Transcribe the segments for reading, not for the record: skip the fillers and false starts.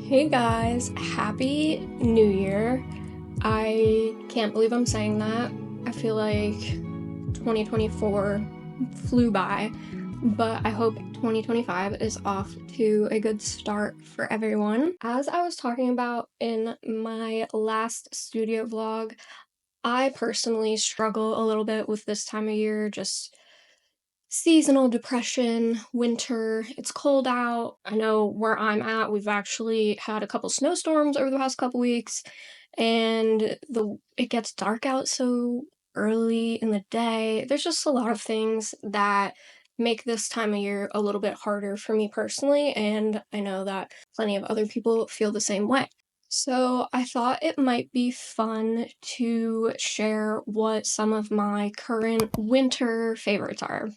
Hey guys, happy new year. I can't believe I'm saying that. I feel like 2024 flew by, but I hope 2025 is off to a good start for everyone. As I was talking about in my last studio vlog, I personally struggle a little bit with this time of year, just seasonal depression, winter, it's cold out. I know where I'm at, we've actually had a couple snowstorms over the past couple weeks, and it gets dark out so early in the day. There's just a lot of things that make this time of year a little bit harder for me personally, and I know that plenty of other people feel the same way. So I thought it might be fun to share what some of my current winter favorites are.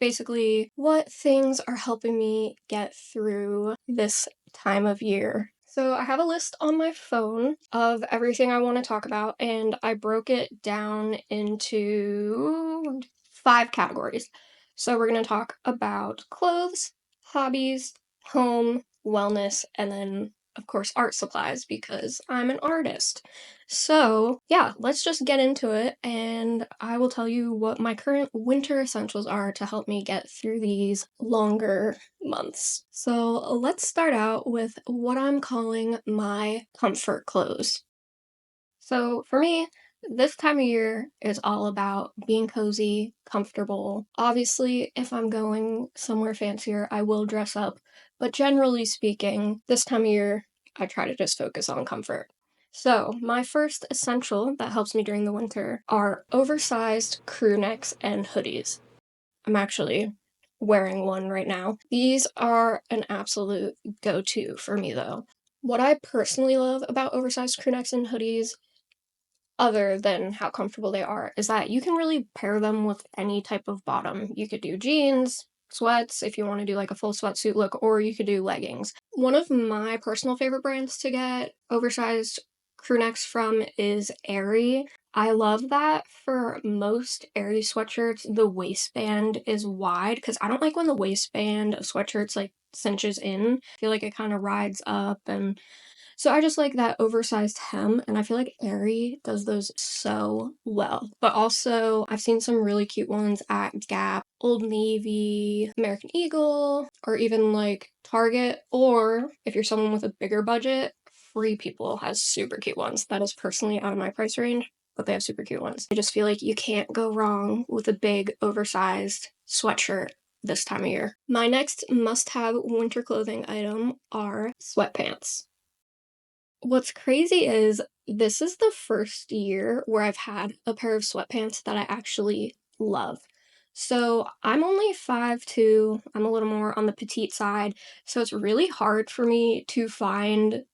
Basically, what things are helping me get through this time of year. So I have a list on my phone of everything I want to talk about, and I broke it down into 5 categories. So we're going to talk about clothes, hobbies, home, wellness, and then, of course, art supplies because I'm an artist. So, yeah, let's just get into it, and I will tell you what my current winter essentials are to help me get through these longer months. So, let's start out with what I'm calling my comfort clothes. So, for me, this time of year is all about being cozy, comfortable. Obviously, if I'm going somewhere fancier, I will dress up, but generally speaking, this time of year, I try to just focus on comfort. So, my first essential that helps me during the winter are oversized crew necks and hoodies. I'm actually wearing one right now. These are an absolute go to for me, though. What I personally love about oversized crew necks and hoodies, other than how comfortable they are, is that you can really pair them with any type of bottom. You could do jeans, sweats if you want to do like a full sweatsuit look, or you could do leggings. One of my personal favorite brands to get oversized crew necks from is Aerie. I love that for most Aerie sweatshirts, the waistband is wide because I don't like when the waistband of sweatshirts like cinches in. I feel like it kind of rides up, and so I just like that oversized hem, and I feel like Aerie does those so well. But also, I've seen some really cute ones at Gap, Old Navy, American Eagle, or even like Target. Or if you're someone with a bigger budget, Free People has super cute ones. That is personally out of my price range, but they have super cute ones. I just feel like you can't go wrong with a big, oversized sweatshirt this time of year. My next must have winter clothing item are sweatpants. What's crazy is this is the first year where I've had a pair of sweatpants that I actually love. So I'm only 5'2", I'm a little more on the petite side, so it's really hard for me to find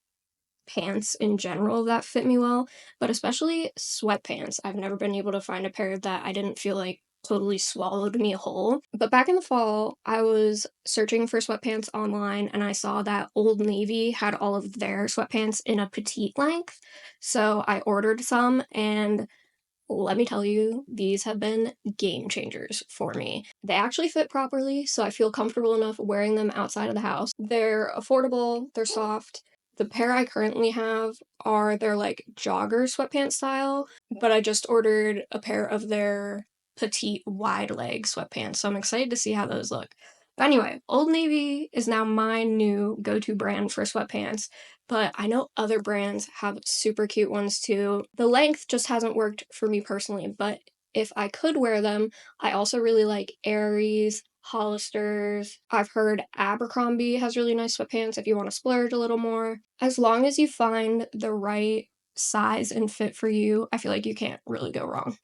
pants in general that fit me well, but especially sweatpants. I've never been able to find a pair that I didn't feel like totally swallowed me whole. But back in the fall, I was searching for sweatpants online and I saw that Old Navy had all of their sweatpants in a petite length. So I ordered some, and let me tell you, these have been game changers for me. They actually fit properly, so I feel comfortable enough wearing them outside of the house. They're affordable, they're soft. The pair I currently have are their like jogger sweatpants style, but I just ordered a pair of their petite wide leg sweatpants, so I'm excited to see how those look. But anyway, Old Navy is now my new go-to brand for sweatpants, but I know other brands have super cute ones too. The length just hasn't worked for me personally, but if I could wear them, I also really like Aerie's, Hollister's. I've heard Abercrombie has really nice sweatpants if you want to splurge a little more. As long as you find the right size and fit for you, I feel like you can't really go wrong.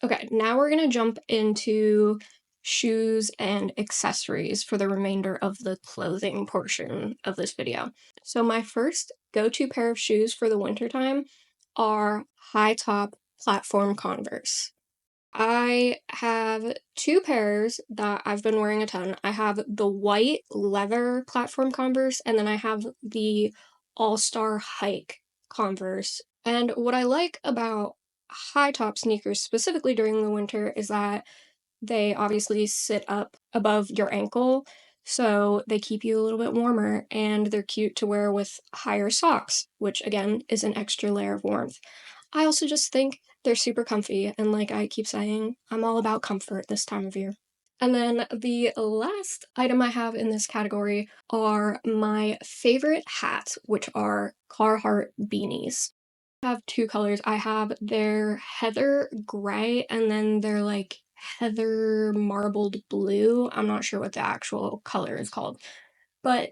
Okay, now we're gonna jump into shoes and accessories for the remainder of the clothing portion of this video. So my first go-to pair of shoes for the wintertime are high top platform Converse. I have 2 pairs that I've been wearing a ton. I have the white leather platform Converse, and then I have the All-Star Hike Converse. And what I like about high top sneakers, specifically during the winter, is that they obviously sit up above your ankle. so they keep you a little bit warmer, and they're cute to wear with higher socks, which again is an extra layer of warmth. I also just think they're super comfy, and like I keep saying, I'm all about comfort this time of year. And then the last item I have in this category are my favorite hats, which are Carhartt beanies. I have two colors. I have their heather gray and then their like heather marbled blue. I'm not sure what the actual color is called, but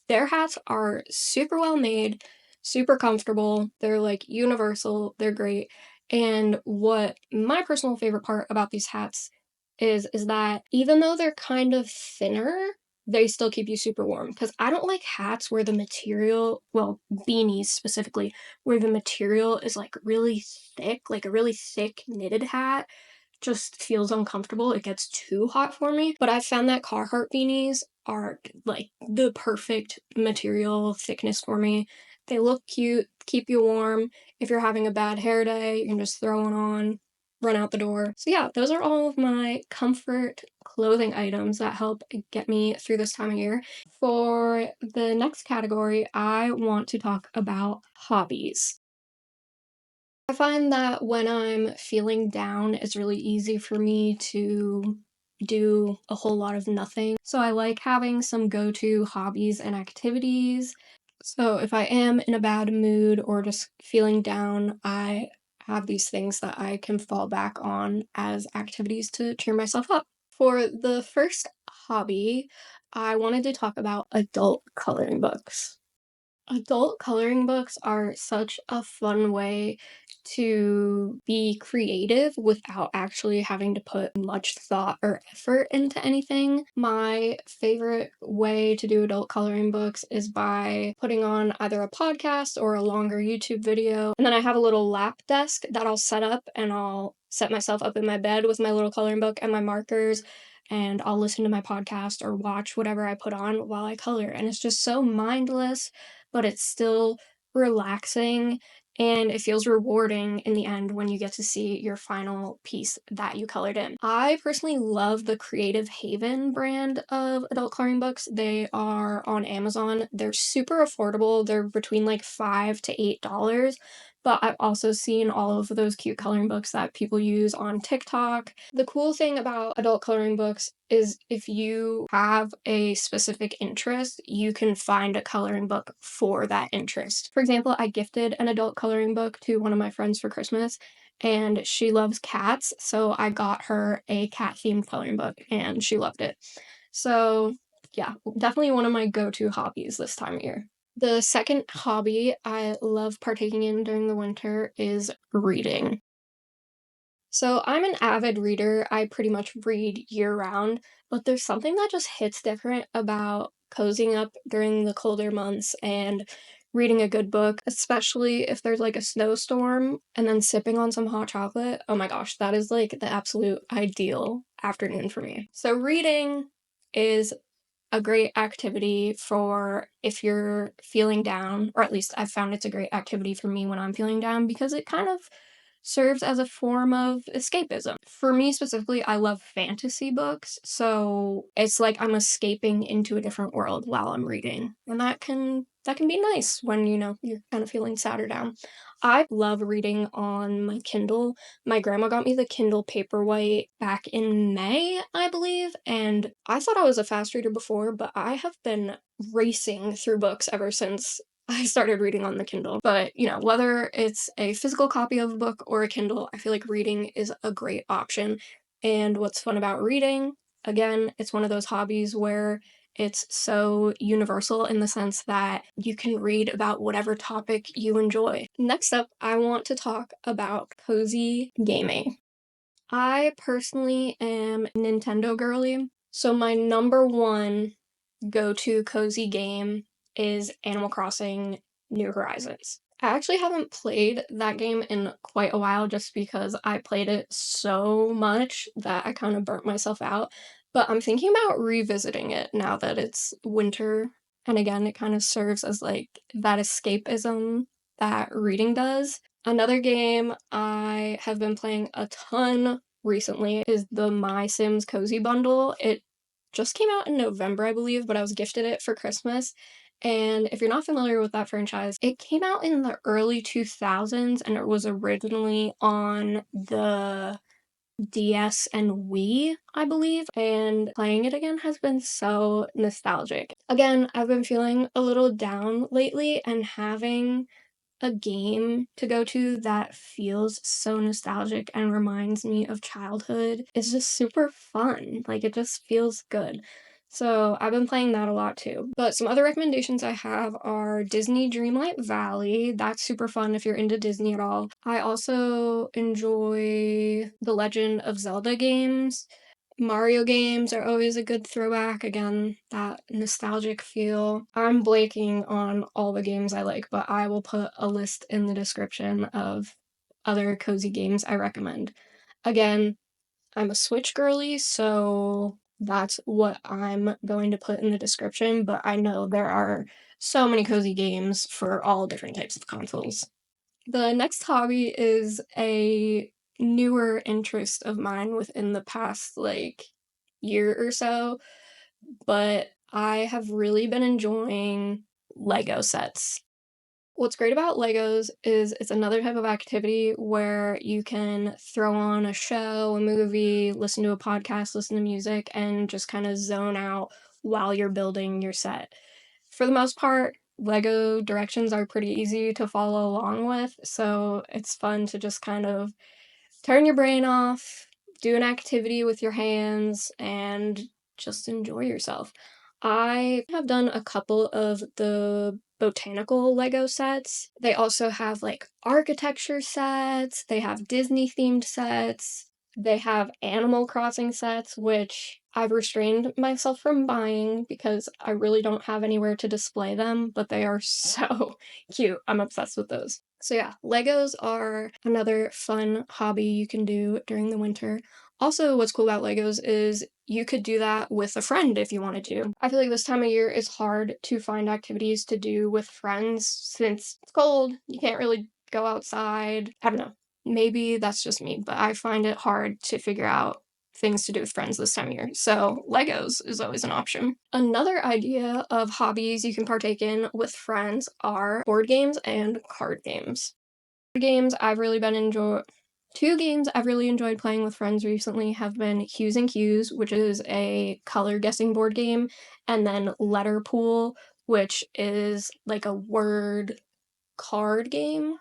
their hats are super well made, super comfortable. They're like universal, they're great. And what my personal favorite part about these hats is that even though they're kind of thinner, they still keep you super warm. Because I don't like hats where the material, well, beanies specifically, where the material is like really thick, like a really thick knitted hat just feels uncomfortable. It gets too hot for me. But I've found that Carhartt beanies are like the perfect material thickness for me. They look cute, keep you warm. If you're having a bad hair day, you can just throw one on, run out the door. So yeah, those are all of my comfort clothing items that help get me through this time of year. For the next category, I want to talk about hobbies. I find that when I'm feeling down, it's really easy for me to do a whole lot of nothing. So I like having some go-to hobbies and activities. So if I am in a bad mood or just feeling down, I have these things that I can fall back on as activities to cheer myself up. For the first hobby, I wanted to talk about adult coloring books. Adult coloring books are such a fun way to be creative without actually having to put much thought or effort into anything. My favorite way to do adult coloring books is by putting on either a podcast or a longer YouTube video. And then I have a little lap desk that I'll set up, and I'll set myself up in my bed with my little coloring book and my markers, and I'll listen to my podcast or watch whatever I put on while I color. And it's just so mindless, but it's still relaxing, and it feels rewarding in the end when you get to see your final piece that you colored in. I personally love the Creative Haven brand of adult coloring books. They are on Amazon. They're super affordable. They're between like $5 to $8. But I've also seen all of those cute coloring books that people use on TikTok. The cool thing about adult coloring books is if you have a specific interest, you can find a coloring book for that interest. For example, I gifted an adult coloring book to one of my friends for Christmas, and she loves cats, so I got her a cat-themed coloring book, and she loved it. So yeah, definitely one of my go-to hobbies this time of year. The second hobby I love partaking in during the winter is reading. So I'm an avid reader. I pretty much read year round, but there's something that just hits different about cozying up during the colder months and reading a good book, especially if there's like a snowstorm and then sipping on some hot chocolate. Oh my gosh, that is like the absolute ideal afternoon for me. So reading is a great activity for if you're feeling down, or at least I've found it's a great activity for me when I'm feeling down because it kind of serves as a form of escapism. For me specifically, I love fantasy books, so it's like I'm escaping into a different world while I'm reading. And that can be nice when you're kind of feeling sad or down. I love reading on my Kindle. My grandma got me the Kindle Paperwhite back in May, I believe, and I thought I was a fast reader before, but I have been racing through books ever since I started reading on the Kindle. But, whether it's a physical copy of a book or a Kindle, I feel like reading is a great option. And what's fun about reading, again, it's one of those hobbies where it's so universal in the sense that you can read about whatever topic you enjoy. Next up, I want to talk about cozy gaming. I personally am Nintendo girly, so my number one go-to cozy game is Animal Crossing New Horizons. I actually haven't played that game in quite a while just because I played it so much that I kind of burnt myself out. But I'm thinking about revisiting it now that it's winter. And again, it kind of serves as like that escapism that reading does. Another game I have been playing a ton recently is the My Sims Cozy Bundle. It just came out in November, I believe, but I was gifted it for Christmas. And if you're not familiar with that franchise, it came out in the early 2000s and it was originally on the DS and Wii, I believe, and playing it again has been so nostalgic. Again, I've been feeling a little down lately, and having a game to go to that feels so nostalgic and reminds me of childhood is just super fun. Like, it just feels good. So I've been playing that a lot too. But some other recommendations I have are Disney Dreamlight Valley. That's super fun if you're into Disney at all. I also enjoy the Legend of Zelda games. Mario games are always a good throwback. Again, that nostalgic feel. I'm blanking on all the games I like, but I will put a list in the description of other cozy games I recommend. Again, I'm a Switch girly, so that's what I'm going to put in the description, but I know there are so many cozy games for all different types of consoles. The next hobby is a newer interest of mine within the past, like, year or so, but I have really been enjoying Lego sets. What's great about Legos is it's another type of activity where you can throw on a show, a movie, listen to a podcast, listen to music, and just kind of zone out while you're building your set. For the most part, Lego directions are pretty easy to follow along with, so it's fun to just kind of turn your brain off, do an activity with your hands, and just enjoy yourself. I have done a couple of the botanical Lego sets. They also have like architecture sets, they have Disney themed sets, they have Animal Crossing sets, which I've restrained myself from buying because I really don't have anywhere to display them, but they are so cute. I'm obsessed with those. So yeah, Legos are another fun hobby you can do during the winter. Also, what's cool about Legos is you could do that with a friend if you wanted to. I feel like this time of year is hard to find activities to do with friends since it's cold, you can't really go outside. I don't know. Maybe that's just me, but I find it hard to figure out things to do with friends this time of year. So Legos is always an option. Another idea of hobbies you can partake in with friends are board games and card games. Games I've really been enjoy Two games I've really enjoyed playing with friends recently have been Hues and Cues, which is a color guessing board game, and then Letter Pool, which is like a word card game.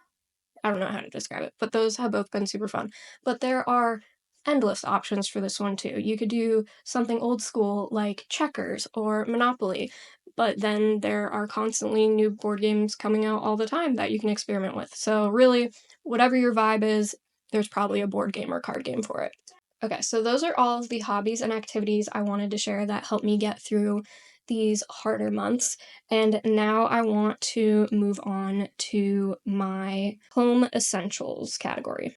I don't know how to describe it, but those have both been super fun. But there are endless options for this one too. You could do something old school like checkers or Monopoly, but then there are constantly new board games coming out all the time that you can experiment with. So really, whatever your vibe is, there's probably a board game or card game for it. Okay, so those are all of the hobbies and activities I wanted to share that helped me get through these harder months. And now I want to move on to my home essentials category.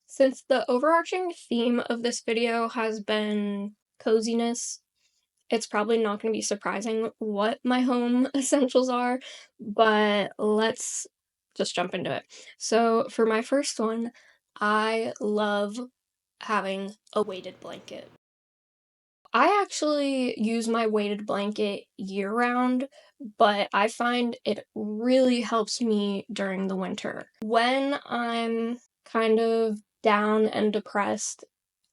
Since the overarching theme of this video has been coziness, it's probably not going to be surprising what my home essentials are, but let's just jump into it. So, for my first one, I love having a weighted blanket. I actually use my weighted blanket year round, but I find it really helps me during the winter. When I'm kind of down and depressed,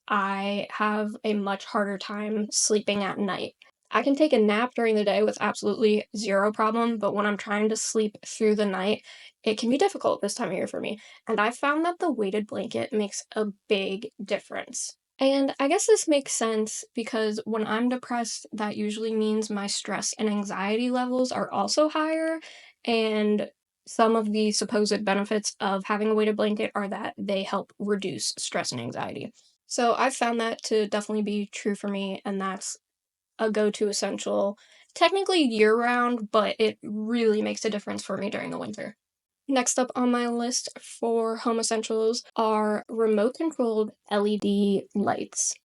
I have a much harder time sleeping at night. I can take a nap during the day with absolutely zero problem, but when I'm trying to sleep through the night, it can be difficult this time of year for me. And I found that the weighted blanket makes a big difference. And I guess this makes sense because when I'm depressed, that usually means my stress and anxiety levels are also higher. And some of the supposed benefits of having a weighted blanket are that they help reduce stress and anxiety. So I've found that to definitely be true for me, and that's a go-to essential, technically year-round, but it really makes a difference for me during the winter. Next up on my list for home essentials are remote-controlled LED lights.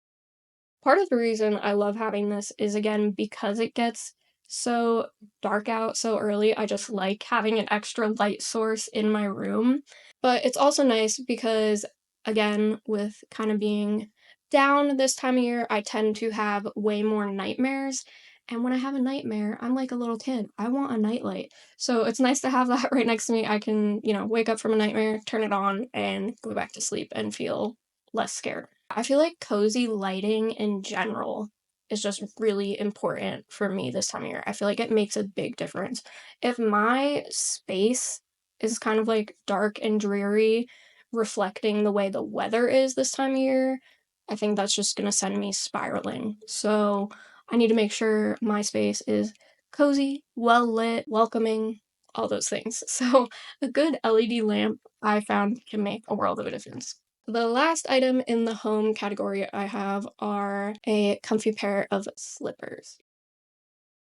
Part of the reason I love having this is, again, because it gets so dark out so early. I just like having an extra light source in my room. But it's also nice because, again, with kind of being down this time of year, I tend to have way more nightmares. And when I have a nightmare, I'm like a little kid. I want a nightlight. So it's nice to have that right next to me. I can, wake up from a nightmare, turn it on, and go back to sleep and feel less scared. I feel like cozy lighting in general is just really important for me this time of year. I feel like it makes a big difference. If my space is kind of like dark and dreary, reflecting the way the weather is this time of year, I think that's just gonna send me spiraling. So I need to make sure my space is cozy, well lit, welcoming, all those things. So a good LED lamp I found can make a world of a difference. The last item in the home category I have are a comfy pair of slippers.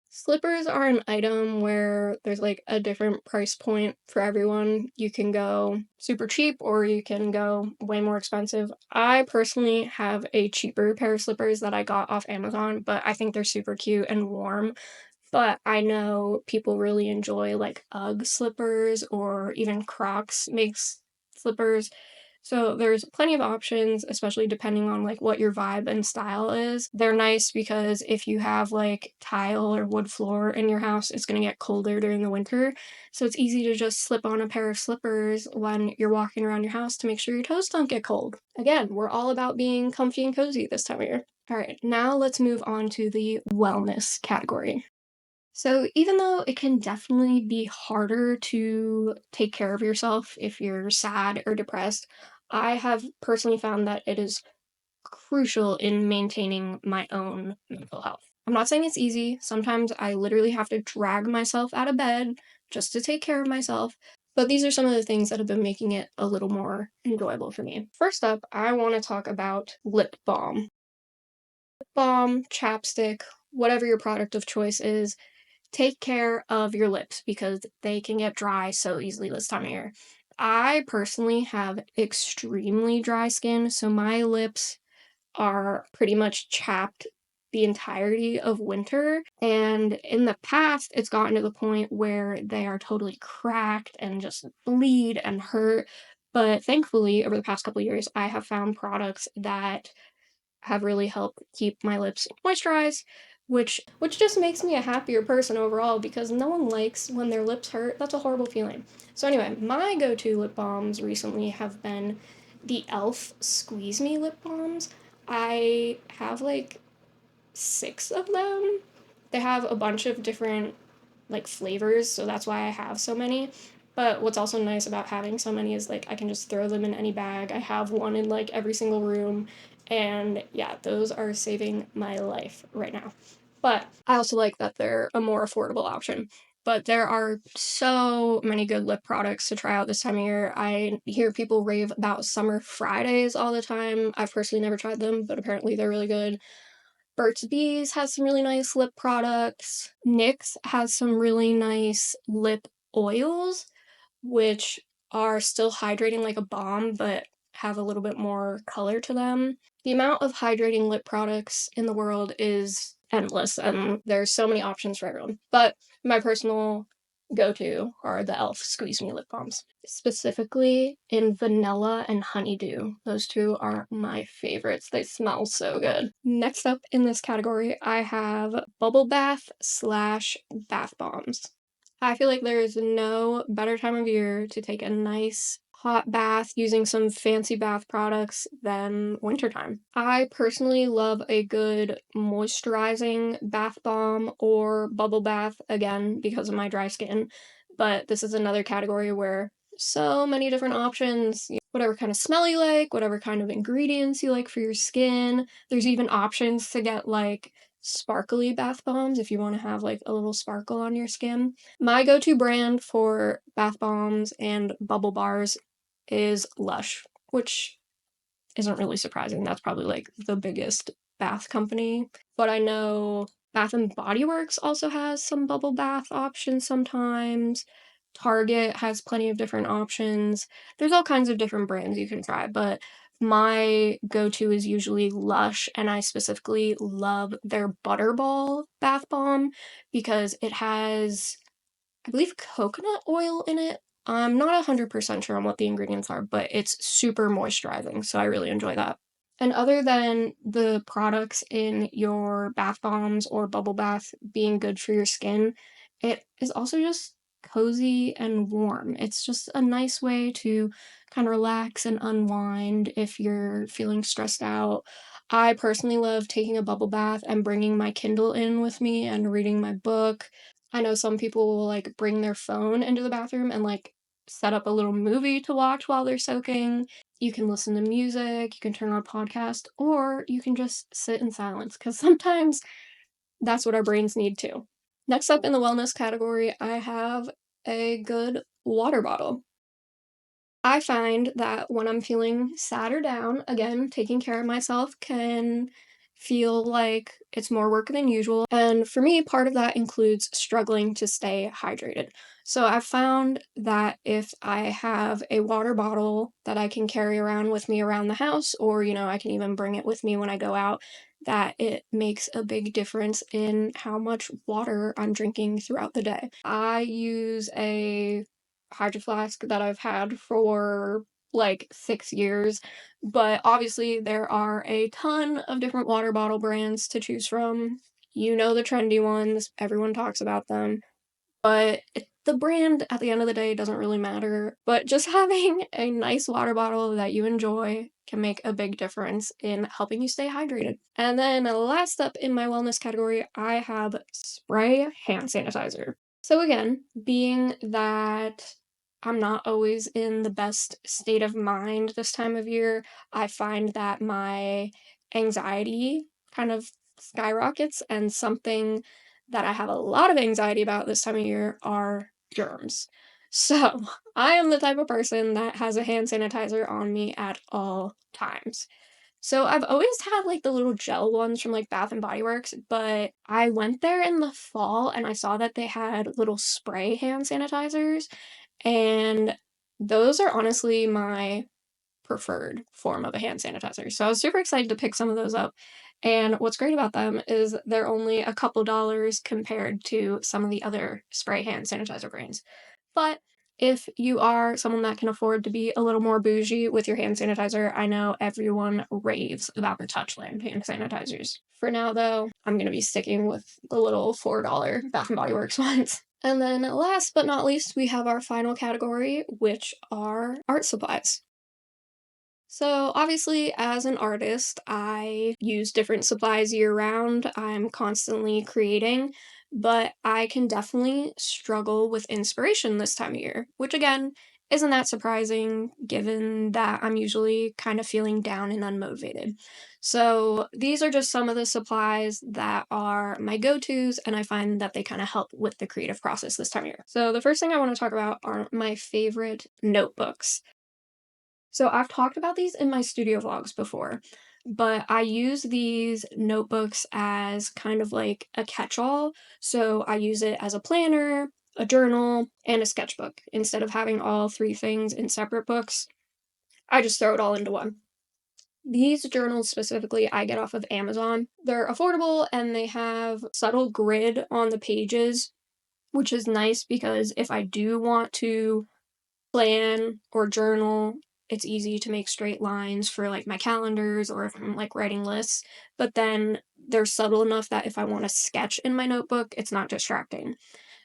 Slippers are an item where there's like a different price point for everyone. You can go super cheap or you can go way more expensive. I personally have a cheaper pair of slippers that I got off Amazon, but I think they're super cute and warm. But I know people really enjoy like UGG slippers or even Crocs makes slippers. So there's plenty of options, especially depending on like what your vibe and style is. They're nice because if you have like tile or wood floor in your house, it's going to get colder during the winter. So it's easy to just slip on a pair of slippers when you're walking around your house to make sure your toes don't get cold. Again, we're all about being comfy and cozy this time of year. All right, now let's move on to the wellness category. So, even though it can definitely be harder to take care of yourself if you're sad or depressed, I have personally found that it is crucial in maintaining my own mental health. I'm not saying it's easy. Sometimes I literally have to drag myself out of bed just to take care of myself. But these are some of the things that have been making it a little more enjoyable for me. First up, I want to talk about lip balm. Lip balm, chapstick, whatever your product of choice is, take care of your lips because they can get dry so easily this time of year. I personally have extremely dry skin, so my lips are pretty much chapped the entirety of winter. And in the past, it's gotten to the point where they are totally cracked and just bleed and hurt. But thankfully, over the past couple years, I have found products that have really helped keep my lips moisturized, which just makes me a happier person overall because no one likes when their lips hurt. That's a horrible feeling. So anyway, my go-to lip balms recently have been the e.l.f. Squeeze Me lip balms. I have like 6 of them. They have a bunch of different like flavors, so that's why I have so many. But what's also nice about having so many is like I can just throw them in any bag. I have one in like every single room. And yeah, those are saving my life right now. But I also like that they're a more affordable option. But there are so many good lip products to try out this time of year. I hear people rave about Summer Fridays all the time. I've personally never tried them, but apparently they're really good. Burt's Bees has some really nice lip products. NYX has some really nice lip oils, which are still hydrating like a balm, but have a little bit more color to them. The amount of hydrating lip products in the world is endless, and there's so many options for everyone. But my personal go-to are the e.l.f. Squeeze Me lip balms, specifically in vanilla and honeydew. Those two are my favorites. They smell so good. Next up in this category, I have bubble bath slash bath bombs. I feel like there is no better time of year to take a nice hot bath using some fancy bath products than wintertime. I personally love a good moisturizing bath bomb or bubble bath, again, because of my dry skin. But this is another category where so many different options, whatever kind of smell you like, whatever kind of ingredients you like for your skin. There's even options to get like sparkly bath bombs if you want to have like a little sparkle on your skin. My go-to brand for bath bombs and bubble bars is Lush, which isn't really surprising. That's probably like the biggest bath company. But I know Bath and Body Works also has some bubble bath options sometimes. Target has plenty of different options. There's all kinds of different brands you can try, but my go-to is usually Lush, and I specifically love their Butterball bath bomb because it has, I believe, coconut oil in it. I'm not 100% sure on what the ingredients are, but it's super moisturizing, so I really enjoy that. And other than the products in your bath bombs or bubble bath being good for your skin, it is also just cozy and warm. It's just a nice way to kind of relax and unwind if you're feeling stressed out. I personally love taking a bubble bath and bringing my Kindle in with me and reading my book. I know some people will like bring their phone into the bathroom and like set up a little movie to watch while they're soaking. You can listen to music, you can turn on a podcast, or you can just sit in silence because sometimes that's what our brains need too. Next up in the wellness category, I have a good water bottle. I find that when I'm feeling sad or down, again, taking care of myself can feel like it's more work than usual. And for me, part of that includes struggling to stay hydrated. So I've found that if I have a water bottle that I can carry around with me around the house, or, I can even bring it with me when I go out, that it makes a big difference in how much water I'm drinking throughout the day. I use a Hydro Flask that I've had for like 6 years, but obviously there are a ton of different water bottle brands to choose from. You know the trendy ones, everyone talks about them, but the brand at the end of the day doesn't really matter. But just having a nice water bottle that you enjoy can make a big difference in helping you stay hydrated. And then last up in my wellness category, I have spray hand sanitizer. So again, being that I'm not always in the best state of mind this time of year, I find that my anxiety kind of skyrockets, and something that I have a lot of anxiety about this time of year are germs. So, I am the type of person that has a hand sanitizer on me at all times. So I've always had like the little gel ones from like Bath and Body Works, but I went there in the fall and I saw that they had little spray hand sanitizers, and those are honestly my preferred form of a hand sanitizer. So I was super excited to pick some of those up. And what's great about them is they're only a couple dollars compared to some of the other spray hand sanitizer brands. But if you are someone that can afford to be a little more bougie with your hand sanitizer, I know everyone raves about the Touchland hand sanitizers. For now, though, I'm going to be sticking with the little $4 Bath and Body Works ones. And then last but not least, we have our final category, which are art supplies. So, obviously, as an artist, I use different supplies year round. I'm constantly creating, but I can definitely struggle with inspiration this time of year, which again, isn't that surprising given that I'm usually kind of feeling down and unmotivated. So, these are just some of the supplies that are my go tos, and I find that they kind of help with the creative process this time of year. So, the first thing I want to talk about are my favorite notebooks. So I've talked about these in my studio vlogs before, but I use these notebooks as kind of like a catch-all. So I use it as a planner, a journal, and a sketchbook. Instead of having all three things in separate books, I just throw it all into one. These journals specifically I get off of Amazon. They're affordable and they have subtle grid on the pages, which is nice because if I do want to plan or journal, it's easy to make straight lines for like my calendars or if I'm like writing lists. But then they're subtle enough that if I want to sketch in my notebook, it's not distracting.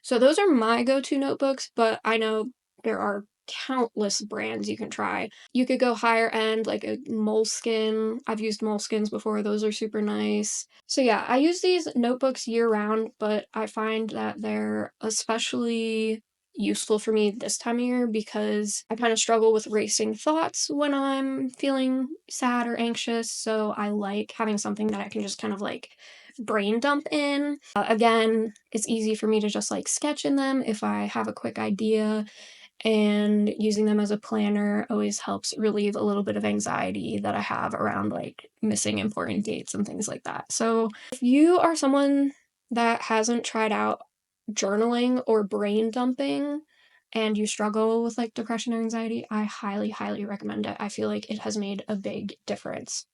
So those are my go-to notebooks, but I know there are countless brands you can try. You could go higher end, like a Moleskine. I've used Moleskines before, those are super nice. So yeah, I use these notebooks year round, but I find that they're especially useful for me this time of year because I kind of struggle with racing thoughts when I'm feeling sad or anxious. So I like having something that I can just kind of like brain dump in. Again, it's easy for me to just like sketch in them if I have a quick idea, and using them as a planner always helps relieve a little bit of anxiety that I have around like missing important dates and things like that. So, if you are someone that hasn't tried out journaling or brain dumping and you struggle with like depression or anxiety, I highly, highly recommend it. I feel like it has made a big difference.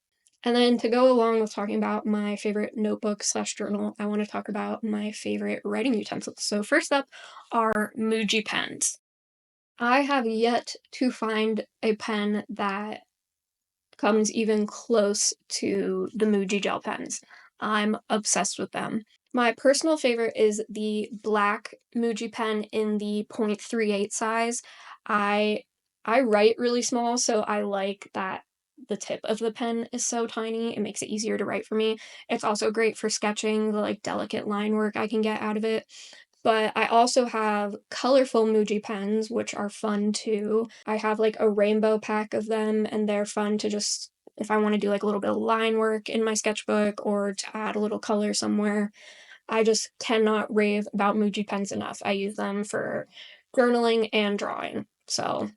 And then to go along with talking about my favorite notebook slash journal, I want to talk about my favorite writing utensils. So, first up are Muji pens. I have yet to find a pen that comes even close to the Muji gel pens. I'm obsessed with them. My personal favorite is the black Muji pen in the .38 size. I I write really small, so I like that the tip of the pen is so tiny. It makes it easier to write for me. It's also great for sketching, the like delicate line work I can get out of it. But I also have colorful Muji pens, which are fun too. I have like a rainbow pack of them, and they're fun to just, if I want to do like a little bit of line work in my sketchbook or to add a little color somewhere. I just cannot rave about Muji pens enough. I use them for journaling and drawing. So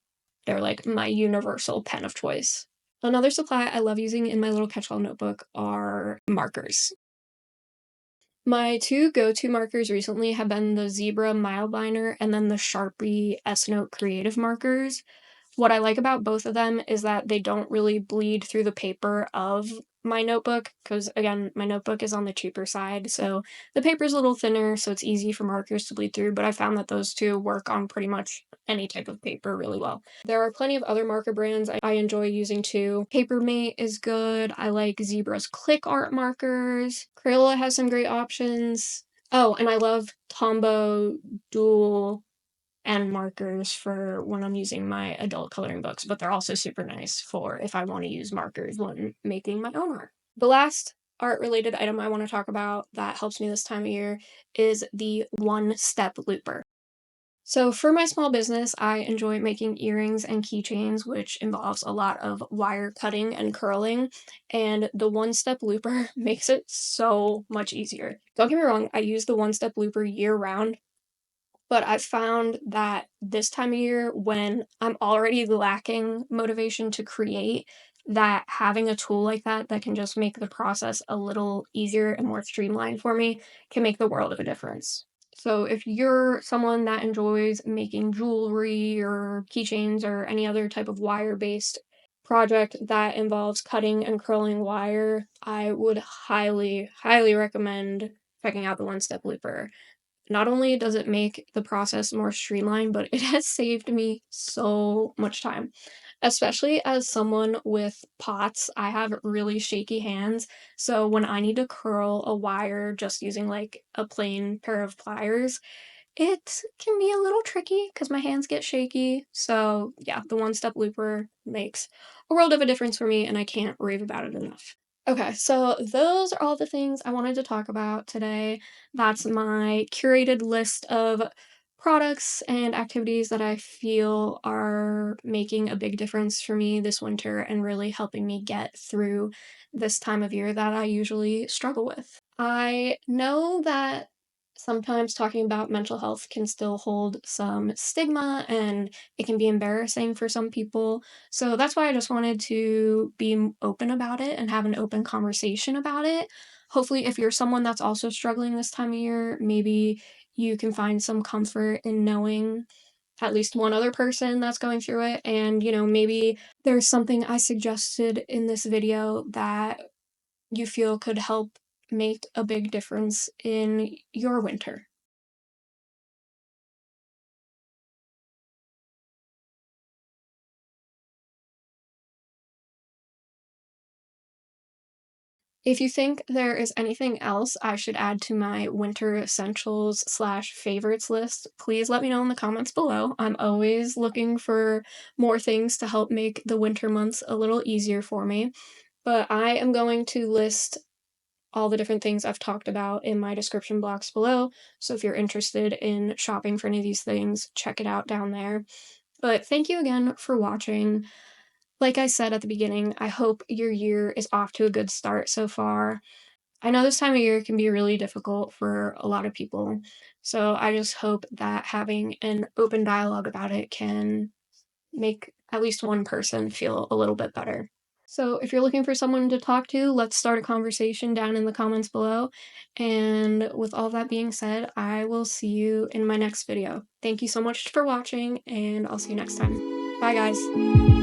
they're like my universal pen of choice. Another supply I love using in my little catch-all notebook are markers. My two go-to markers recently have been the Zebra Mild Liner and then the Sharpie S-Note Creative markers. What I like about both of them is that they don't really bleed through the paper of my notebook, because again, my notebook is on the cheaper side, so the paper's a little thinner, so it's easy for markers to bleed through, but I found that those two work on pretty much any type of paper really well. There are plenty of other marker brands I enjoy using too. Papermate is good. I like Zebra's Click Art markers. Crayola has some great options. Oh, and I love Tombow dual and markers for when I'm using my adult coloring books, but they're also super nice for if I want to use markers when making my own art. The last art related item I want to talk about that helps me this time of year is the one step looper. So, for my small business, I enjoy making earrings and keychains, which involves a lot of wire cutting and curling. And the one step looper makes it so much easier. Don't get me wrong, I use the one step looper year round, but I've found that this time of year, when I'm already lacking motivation to create, that having a tool like that that can just make the process a little easier and more streamlined for me can make the world of a difference. So if you're someone that enjoys making jewelry or keychains or any other type of wire-based project that involves cutting and curling wire, I would highly, highly recommend checking out the One Step Looper. Not only does it make the process more streamlined, but it has saved me so much time. Especially as someone with pots, I have really shaky hands, so when I need to curl a wire just using like a plain pair of pliers, it can be a little tricky because my hands get shaky. So, yeah, the one step looper makes a world of a difference for me, and I can't rave about it enough. Okay, so those are all the things I wanted to talk about today. That's my curated list of products and activities that I feel are making a big difference for me this winter and really helping me get through this time of year that I usually struggle with. I know that sometimes talking about mental health can still hold some stigma and it can be embarrassing for some people. So that's why I just wanted to be open about it and have an open conversation about it. Hopefully, if you're someone that's also struggling this time of year, maybe you can find some comfort in knowing at least one other person that's going through it. And, maybe there's something I suggested in this video that you feel could help make a big difference in your winter. If you think there is anything else I should add to my winter essentials slash favorites list, please let me know in the comments below. I'm always looking for more things to help make the winter months a little easier for me. But I am going to list all the different things I've talked about in my description box below. So if you're interested in shopping for any of these things, check it out down there. But thank you again for watching. Like I said at the beginning, I hope your year is off to a good start so far. I know this time of year can be really difficult for a lot of people, so I just hope that having an open dialogue about it can make at least one person feel a little bit better. So if you're looking for someone to talk to, let's start a conversation down in the comments below. And with all that being said, I will see you in my next video. Thank you so much for watching, and I'll see you next time. Bye, guys.